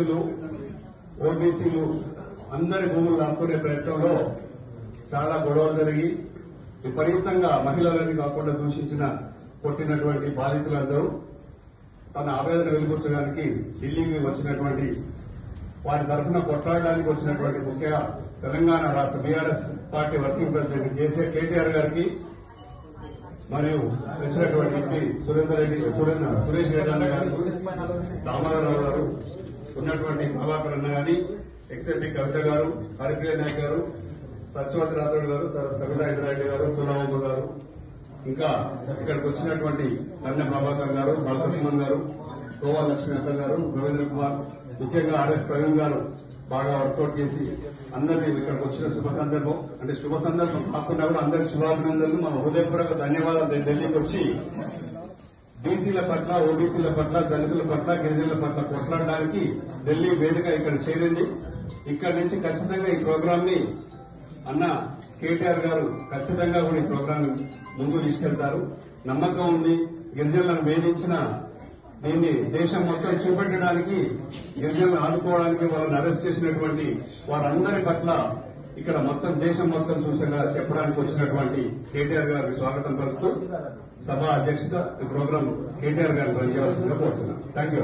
దళితులు, ఓబీసీలు అందరి భూములు లాక్కునే ప్రయత్నంలో చాలా గొడవలు జరిగి విపరీతంగా మహిళలని కాకుండా దూషించిన కొట్టినటువంటి బాధితులందరూ తన ఆవేదన వెలిబుచ్చడానికి ఢిల్లీకి వచ్చినటువంటి వారి తరఫున కొట్లాడడానికి వచ్చినటువంటి ముఖ్య తెలంగాణ రాష్ట్ర BRS party working president KTR గారికి మరియు వచ్చినటువంటి సురేష్ రెడ్డి అన్న గారు, దామోదరరావు గారు, ఉన్నటువంటి ప్రభాకర్ అన్న గారి, ఎక్స్ఎంపీ కవిత గారు, హరిప్రియ నాయక్ గారు, సత్యవతి రాథోడ్ గారు, సబితా ఇంద్రారెడ్డి గారు, తులవమ్మ గారు, ఇంకా ఇక్కడికి వచ్చినటువంటి కన్య ప్రభాకర్ గారు, బాలకృష్ణన్ గారు, గోవా లక్ష్మీనరసింహ గారు, రవీంద్ర కుమార్, ముఖ్యంగా ఆర్ఎస్ ప్రవీణ్ గారు బాగా వర్కౌట్ చేసి అందరినీ ఇక్కడికి వచ్చిన శుభ సందర్భం, అంటే శుభ సందర్భం కాకుండా కూడా అందరికి శుభాభినందనలు, మన హృదయపూర్వక ధన్యవాదాలు. ఢిల్లీకి వచ్చి బీసీల పట్ల, ఓబీసీల పట్ల, దళితుల పట్ల, గిరిజనుల పట్ల కొట్లాడడానికి ఢిల్లీ వేదిక ఇక్కడ చేరింది. ఇక్కడి నుంచి ఖచ్చితంగా ఈ ప్రోగ్రామ్ ని అన్న కేటీఆర్ గారు ఖచ్చితంగా కూడా ఈ ప్రోగ్రాం ముందుకు తీసుకెళ్తారు. నమ్మకం ఉంది. గిరిజనులను వేధించిన దీన్ని దేశం మొత్తం చూపెట్టడానికి, గిరిజనులను ఆదుకోవడానికి వాళ్ళని అరెస్ట్ చేసినటువంటి వారందరి పట్ల ఇక్కడ మొత్తం దేశం మొత్తం చూసేలా చెప్పడానికి వచ్చినటువంటి కేటీఆర్ గారికి స్వాగతం పలుకుతూ సభ అధ్యక్షత ఈ ప్రోగ్రాం కేటీఆర్ గారికి పనిచేయవలసిందిగా కోరుతున్నాను. Thank you.